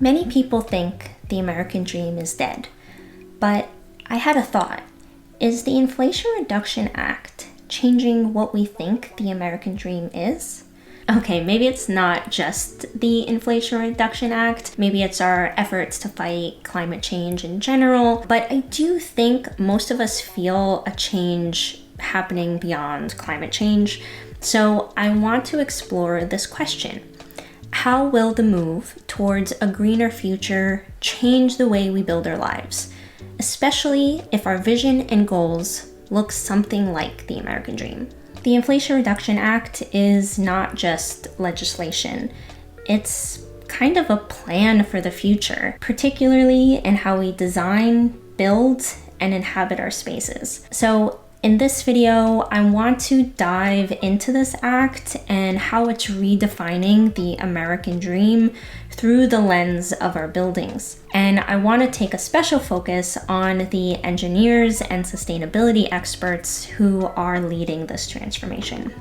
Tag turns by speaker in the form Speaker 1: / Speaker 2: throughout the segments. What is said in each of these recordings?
Speaker 1: Many people think the American dream is dead, but I had a thought. Is the Inflation Reduction Act changing what we think the American dream is? Okay, maybe it's not just the Inflation Reduction Act, maybe it's our efforts to fight climate change in general, but I do think most of us feel a change happening beyond climate change. So I want to explore this question. How will the move towards a greener future change the way we build our lives, especially if our vision and goals look something like the American dream? The Inflation Reduction Act is not just legislation. It's kind of a plan for the future, particularly in how we design, build, and inhabit our spaces. So in this video, I want to dive into this act and how it's redefining the American dream through the lens of our buildings. And I want to take a special focus on the engineers and sustainability experts who are leading this transformation.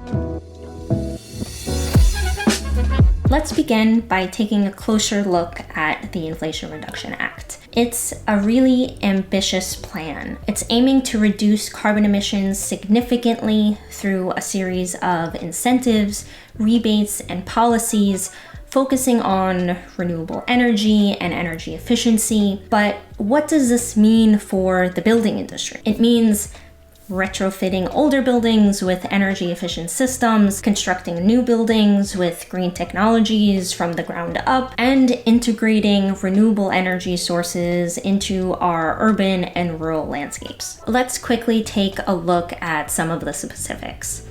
Speaker 1: Let's begin by taking a closer look at the Inflation Reduction Act. It's a really ambitious plan. It's aiming to reduce carbon emissions significantly through a series of incentives, rebates, and policies focusing on renewable energy and energy efficiency. But what does this mean for the building industry? It means retrofitting older buildings with energy efficient systems, constructing new buildings with green technologies from the ground up, and integrating renewable energy sources into our urban and rural landscapes. Let's quickly take a look at some of the specifics.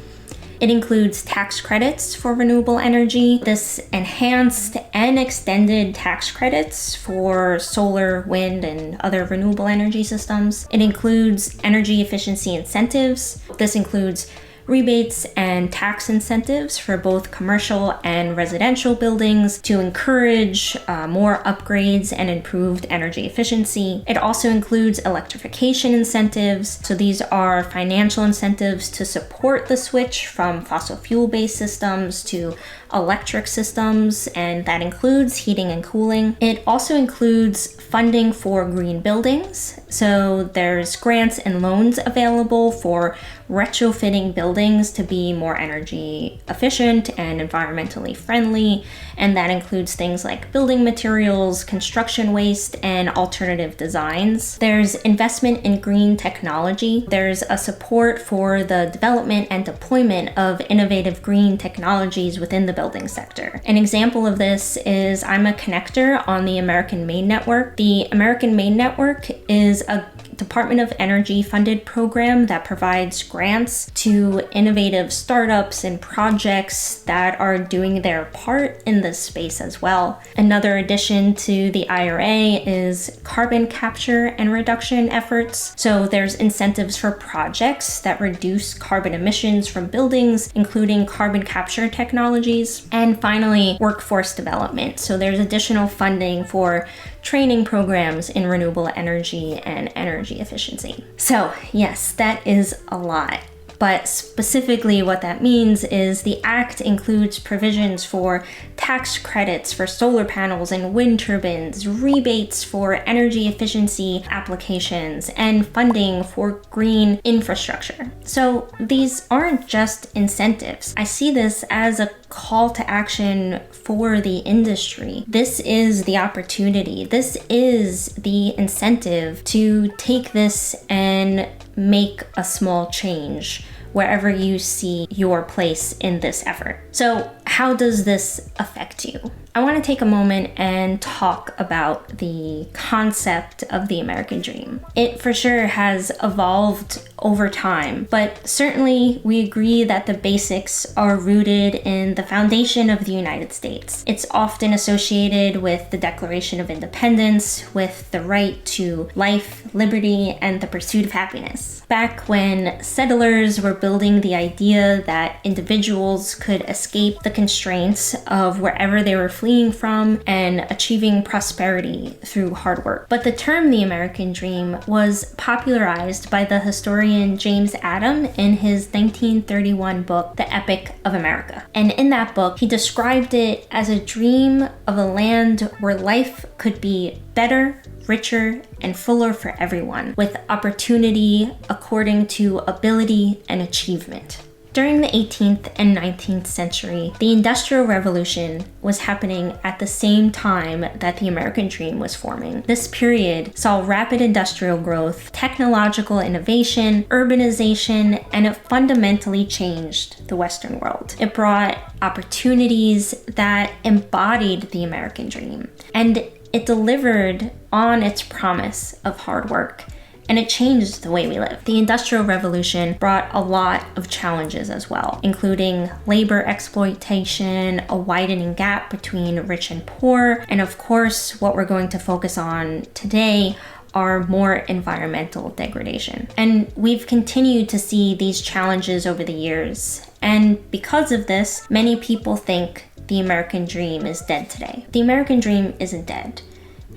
Speaker 1: It includes tax credits for renewable energy. This enhanced and extended tax credits for solar, wind, and other renewable energy systems. It includes energy efficiency incentives. This includes rebates and tax incentives for both commercial and residential buildings to encourage more upgrades and improved energy efficiency. It also includes electrification incentives. So these are financial incentives to support the switch from fossil fuel-based systems to electric systems, and that includes heating and cooling. It also includes funding for green buildings. So there's grants and loans available for retrofitting buildings to be more energy efficient and environmentally friendly. And that includes things like building materials, construction waste, and alternative designs. There's investment in green technology. There's a support for the development and deployment of innovative green technologies within the building sector. An example of this is I'm a connector on the American Main Network. The American Main Network is a Department of Energy funded program that provides grants to innovative startups and projects that are doing their part in this space as well. Another addition to the IRA is carbon capture and reduction efforts. So there's incentives for projects that reduce carbon emissions from buildings, including carbon capture technologies. And finally, workforce development. So there's additional funding for training programs in renewable energy and energy efficiency. So yes, that is a lot. But specifically what that means is the act includes provisions for tax credits for solar panels and wind turbines, rebates for energy efficiency applications, and funding for green infrastructure. So these aren't just incentives. I see this as a call to action for the industry. This is the opportunity. This is the incentive to take this and make a small change wherever you see your place in this effort. So how does this affect you? I want to take a moment and talk about the concept of the American dream. It for sure has evolved over time, but certainly we agree that the basics are rooted in the foundation of the United States. It's often associated with the Declaration of Independence, with the right to life, liberty, and the pursuit of happiness. Back when settlers were building the idea that individuals could escape the constraints of wherever they were fleeing from and achieving prosperity through hard work. But the term the American dream was popularized by the historian James Adam in his 1931 book, The Epic of America. And in that book, he described it as a dream of a land where life could be better, richer, and fuller for everyone, with opportunity according to ability and achievement. During the 18th and 19th century, the Industrial Revolution was happening at the same time that the American dream was forming. This period saw rapid industrial growth, technological innovation, urbanization, and it fundamentally changed the Western world. It brought opportunities that embodied the American dream, and it delivered on its promise of hard work. And it changed the way we live. The Industrial Revolution brought a lot of challenges as well, including labor exploitation, a widening gap between rich and poor, and of course, what we're going to focus on today are more environmental degradation. And we've continued to see these challenges over the years. And because of this, many people think the American dream is dead today. The American dream isn't dead.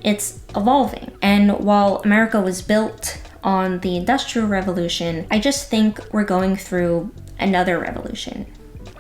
Speaker 1: It's evolving. And while America was built on the Industrial Revolution, I just think we're going through another revolution,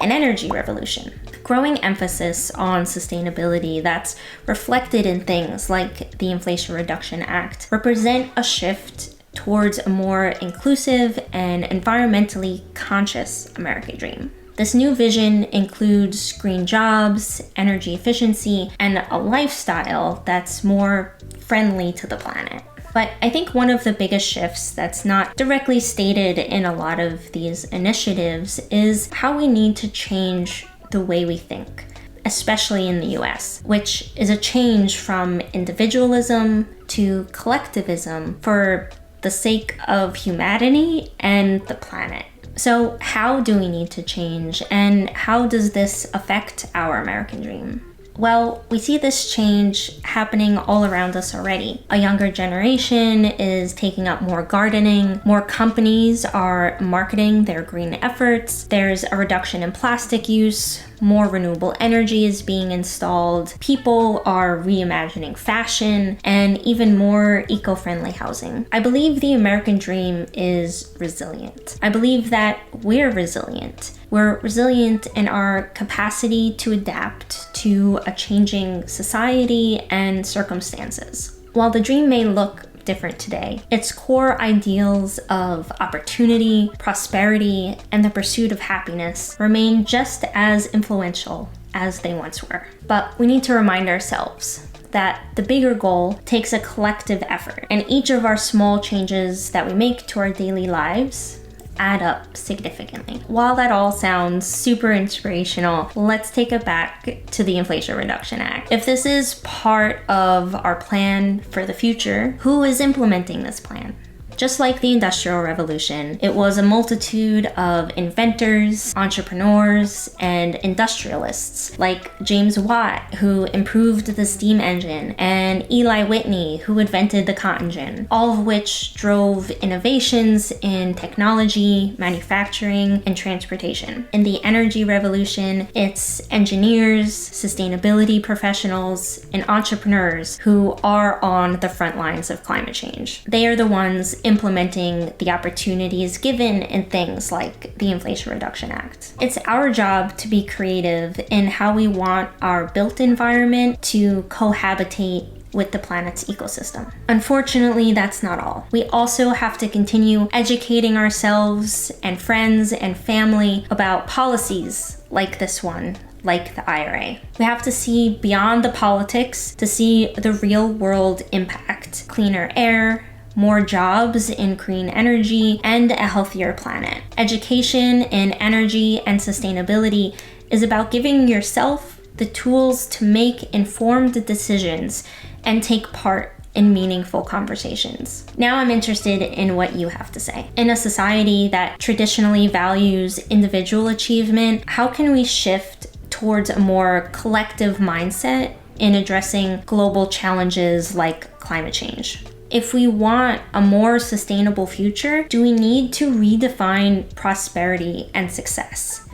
Speaker 1: an energy revolution. Growing emphasis on sustainability that's reflected in things like the Inflation Reduction Act represent a shift towards a more inclusive and environmentally conscious American dream. This new vision includes green jobs, energy efficiency, and a lifestyle that's more friendly to the planet. But I think one of the biggest shifts that's not directly stated in a lot of these initiatives is how we need to change the way we think, especially in the US, which is a change from individualism to collectivism for the sake of humanity and the planet. So how do we need to change, and how does this affect our American dream? Well, we see this change happening all around us already. A younger generation is taking up more gardening. More companies are marketing their green efforts. There's a reduction in plastic use. More renewable energy is being installed. People are reimagining fashion and even more eco-friendly housing. I believe the American dream is resilient. I believe that we're resilient. We're resilient in our capacity to adapt to a changing society and circumstances. While the dream may look different today, its core ideals of opportunity, prosperity, and the pursuit of happiness remain just as influential as they once were. But we need to remind ourselves that the bigger goal takes a collective effort, and each of our small changes that we make to our daily lives add up significantly. While that all sounds super inspirational, let's take it back to the Inflation Reduction Act. If this is part of our plan for the future, who is implementing this plan? Just like the Industrial Revolution, it was a multitude of inventors, entrepreneurs, and industrialists like James Watt, who improved the steam engine, and Eli Whitney, who invented the cotton gin, all of which drove innovations in technology, manufacturing, and transportation. In the Energy Revolution, it's engineers, sustainability professionals, and entrepreneurs who are on the front lines of climate change. They are the ones implementing the opportunities given in things like the Inflation Reduction Act. It's our job to be creative in how we want our built environment to cohabitate with the planet's ecosystem. Unfortunately, that's not all. We also have to continue educating ourselves and friends and family about policies like this one, like the IRA. We have to see beyond the politics to see the real world impact. Cleaner air, more jobs in clean energy, and a healthier planet. Education in energy and sustainability is about giving yourself the tools to make informed decisions and take part in meaningful conversations. Now I'm interested in what you have to say. In a society that traditionally values individual achievement, how can we shift towards a more collective mindset in addressing global challenges like climate change? If we want a more sustainable future, do we need to redefine prosperity and success?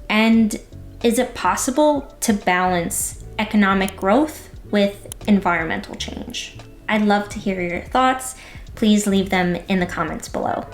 Speaker 1: And Is it possible to balance economic growth with environmental change? I'd love to hear your thoughts. Please leave them in the comments below.